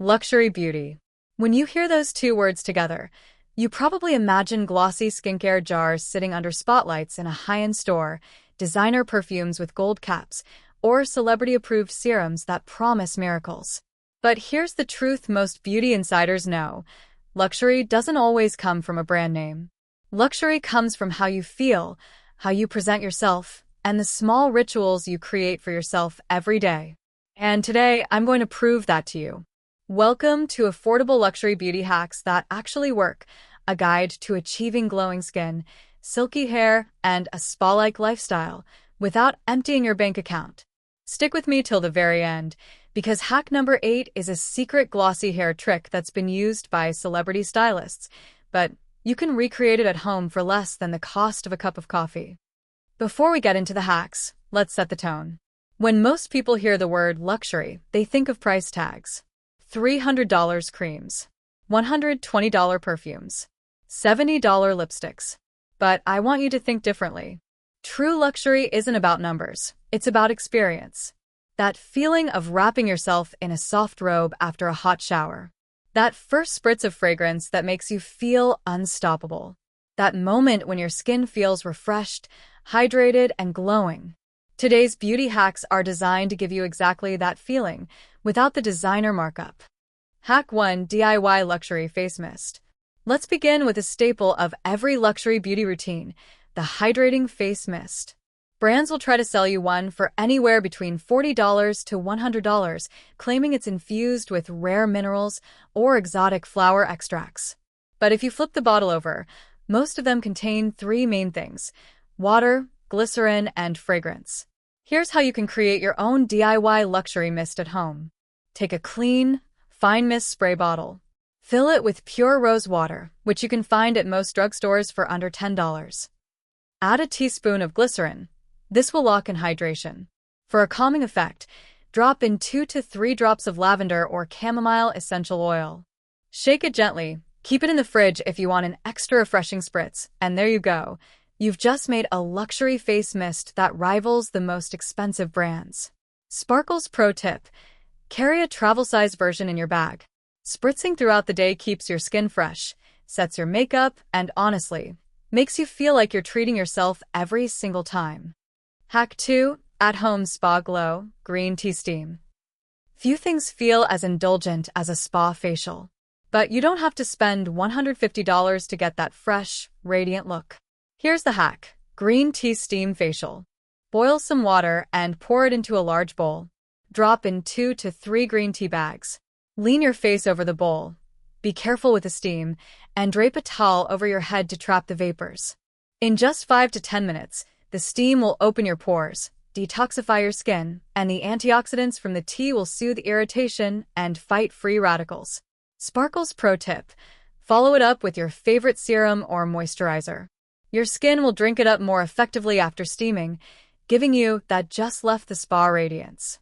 Luxury beauty. When you hear those two words together, you probably imagine glossy skincare jars sitting under spotlights in a high-end store, designer perfumes with gold caps, or celebrity-approved serums that promise miracles. But here's the truth most beauty insiders know. Luxury doesn't always come from a brand name. Luxury comes from how you feel, how you present yourself, and the small rituals you create for yourself every day. And today, I'm going to prove that to you. Welcome to Affordable Luxury Beauty Hacks That Actually Work, a guide to achieving glowing skin, silky hair, and a spa-like lifestyle without emptying your bank account. Stick with me till the very end, because hack number 8 is a secret glossy hair trick that's been used by celebrity stylists, but you can recreate it at home for less than the cost of a cup of coffee. Before we get into the hacks, let's set the tone. When most people hear the word luxury, they think of price tags. $300 creams, $120 perfumes, $70 lipsticks. But I want you to think differently. True luxury isn't about numbers, it's about experience. That feeling of wrapping yourself in a soft robe after a hot shower. That first spritz of fragrance that makes you feel unstoppable. That moment when your skin feels refreshed, hydrated, and glowing. Today's beauty hacks are designed to give you exactly that feeling, without the designer markup. Hack 1: DIY Luxury Face Mist. Let's begin with a staple of every luxury beauty routine, the hydrating face mist. Brands will try to sell you one for anywhere between $40 to $100, claiming it's infused with rare minerals or exotic flower extracts. But if you flip the bottle over, most of them contain 3 main things: water, glycerin, and fragrance. Here's how you can create your own DIY luxury mist at home. Take a clean, fine mist spray bottle. Fill it with pure rose water, which you can find at most drugstores for under $10. Add a teaspoon of glycerin. This will lock in hydration. For a calming effect, drop in 2 to 3 drops of lavender or chamomile essential oil. Shake it gently. Keep it in the fridge if you want an extra refreshing spritz, and there you go. You've just made a luxury face mist that rivals the most expensive brands. Sparkles Pro Tip: carry a travel-size version in your bag. Spritzing throughout the day keeps your skin fresh, sets your makeup, and honestly, makes you feel like you're treating yourself every single time. Hack 2: At-Home Spa Glow Green Tea Steam. Few things feel as indulgent as a spa facial. But you don't have to spend $150 to get that fresh, radiant look. Here's the hack: Green Tea Steam Facial. Boil some water and pour it into a large bowl. Drop in 2 to 3 green tea bags. Lean your face over the bowl. Be careful with the steam, and drape a towel over your head to trap the vapors. In just 5 to 10 minutes, the steam will open your pores, detoxify your skin, and the antioxidants from the tea will soothe irritation and fight free radicals. Sparkles Pro Tip: follow it up with your favorite serum or moisturizer. Your skin will drink it up more effectively after steaming, giving you that just left the spa radiance.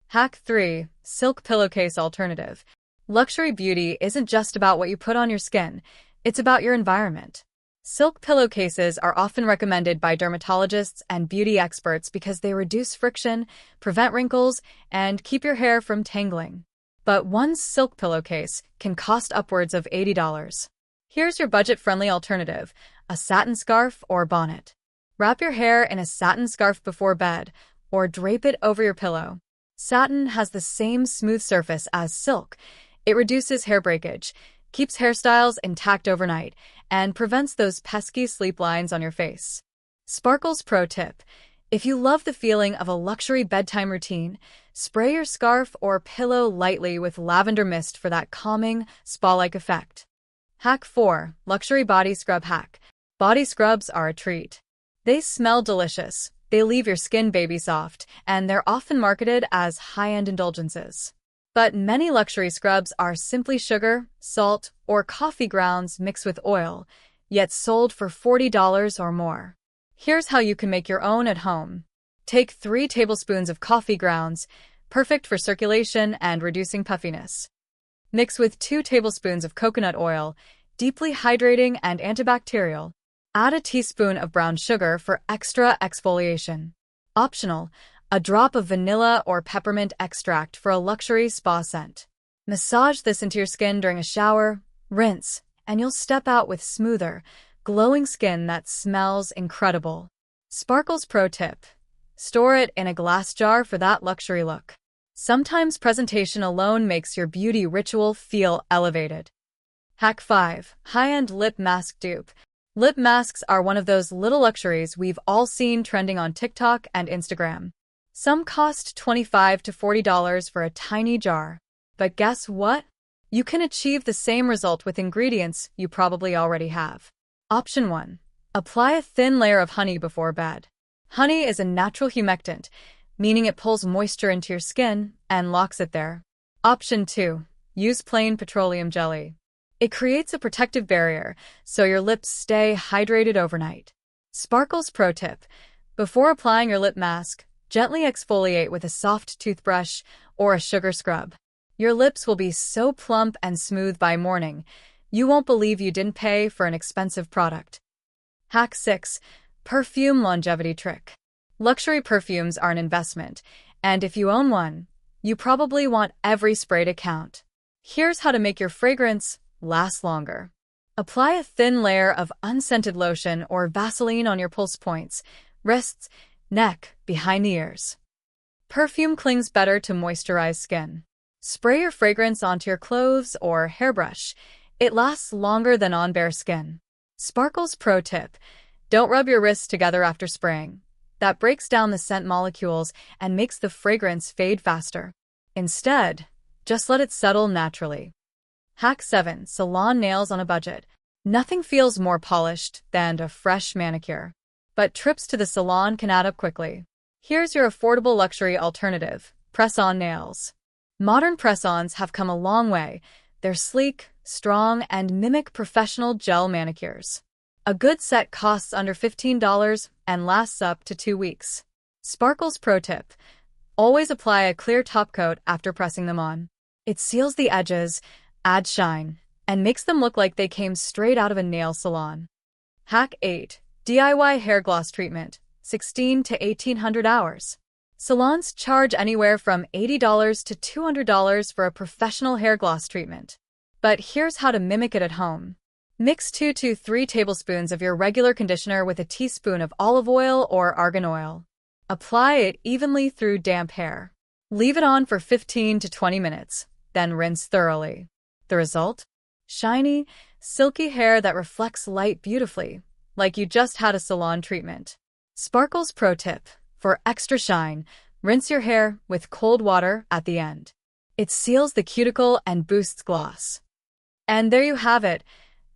Hack 3: Silk Pillowcase Alternative. Luxury beauty isn't just about what you put on your skin, it's about your environment. Silk pillowcases are often recommended by dermatologists and beauty experts because they reduce friction, prevent wrinkles, and keep your hair from tangling. But one silk pillowcase can cost upwards of $80. Here's your budget-friendly alternative: a satin scarf or bonnet. Wrap your hair in a satin scarf before bed, or drape it over your pillow. Satin has the same smooth surface as silk. It reduces hair breakage, keeps hairstyles intact overnight, and prevents those pesky sleep lines on your face. Sparkles Pro Tip: if you love the feeling of a luxury bedtime routine, spray your scarf or pillow lightly with lavender mist for that calming, spa-like effect. Hack 4: Luxury Body Scrub Hack. Body scrubs are a treat. They smell delicious, they leave your skin baby soft, and they're often marketed as high-end indulgences. But many luxury scrubs are simply sugar, salt, or coffee grounds mixed with oil, yet sold for $40 or more. Here's how you can make your own at home. Take 3 tablespoons of coffee grounds, perfect for circulation and reducing puffiness. Mix with 2 tablespoons of coconut oil, deeply hydrating and antibacterial. Add a teaspoon of brown sugar for extra exfoliation. Optional: a drop of vanilla or peppermint extract for a luxury spa scent. Massage this into your skin during a shower, rinse, and you'll step out with smoother, glowing skin that smells incredible. Sparkles Pro Tip: store it in a glass jar for that luxury look. Sometimes presentation alone makes your beauty ritual feel elevated. Hack 5. High-end lip mask dupe. Lip masks are one of those little luxuries we've all seen trending on TikTok and Instagram. Some cost $25 to $40 for a tiny jar. But guess what? You can achieve the same result with ingredients you probably already have. Option 1. Apply a thin layer of honey before bed. Honey is a natural humectant, meaning it pulls moisture into your skin and locks it there. Option 2. Use plain petroleum jelly. It creates a protective barrier, so your lips stay hydrated overnight. Sparkles Pro Tip: before applying your lip mask, gently exfoliate with a soft toothbrush or a sugar scrub. Your lips will be so plump and smooth by morning, you won't believe you didn't pay for an expensive product. Hack 6. Perfume longevity trick. Luxury perfumes are an investment, and if you own one, you probably want every spray to count. Here's how to make your fragrance last longer. Apply a thin layer of unscented lotion or Vaseline on your pulse points, wrists, neck, behind the ears. Perfume clings better to moisturized skin. Spray your fragrance onto your clothes or hairbrush. It lasts longer than on bare skin. Sparkles Pro Tip: don't rub your wrists together after spraying. That breaks down the scent molecules and makes the fragrance fade faster. Instead, just let it settle naturally. Hack 7. Salon nails on a budget. Nothing feels more polished than a fresh manicure. But trips to the salon can add up quickly. Here's your affordable luxury alternative: press-on nails. Modern press-ons have come a long way. They're sleek, strong, and mimic professional gel manicures. A good set costs under $15 and lasts up to 2 weeks. Sparkles Pro Tip: always apply a clear top coat after pressing them on. It seals the edges, adds shine, and makes them look like they came straight out of a nail salon. Hack 8. DIY hair gloss treatment, 16 to 1800 hours. Salons charge anywhere from $80 to $200 for a professional hair gloss treatment. But here's how to mimic it at home. Mix 2 to 3 tablespoons of your regular conditioner with a teaspoon of olive oil or argan oil. Apply it evenly through damp hair. Leave it on for 15 to 20 minutes, then rinse thoroughly. The result? Shiny, silky hair that reflects light beautifully, like you just had a salon treatment. Sparkles Pro Tip: for extra shine, rinse your hair with cold water at the end. It seals the cuticle and boosts gloss. And there you have it,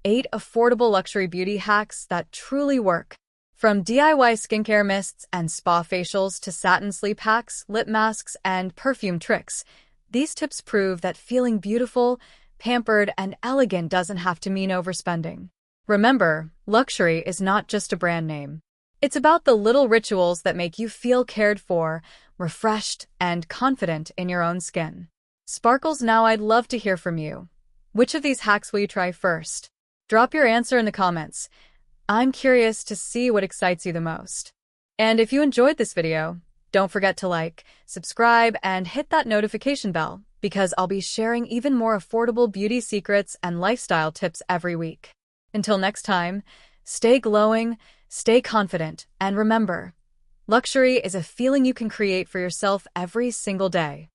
8 affordable luxury beauty hacks that truly work. From DIY skincare mists and spa facials to satin sleep hacks, lip masks, and perfume tricks, these tips prove that feeling beautiful, pampered, and elegant doesn't have to mean overspending. Remember, luxury is not just a brand name. It's about the little rituals that make you feel cared for, refreshed, and confident in your own skin. Sparkles, now I'd love to hear from you. Which of these hacks will you try first? Drop your answer in the comments. I'm curious to see what excites you the most. And if you enjoyed this video, don't forget to like, subscribe, and hit that notification bell, because I'll be sharing even more affordable beauty secrets and lifestyle tips every week. Until next time, stay glowing, stay confident, and remember, luxury is a feeling you can create for yourself every single day.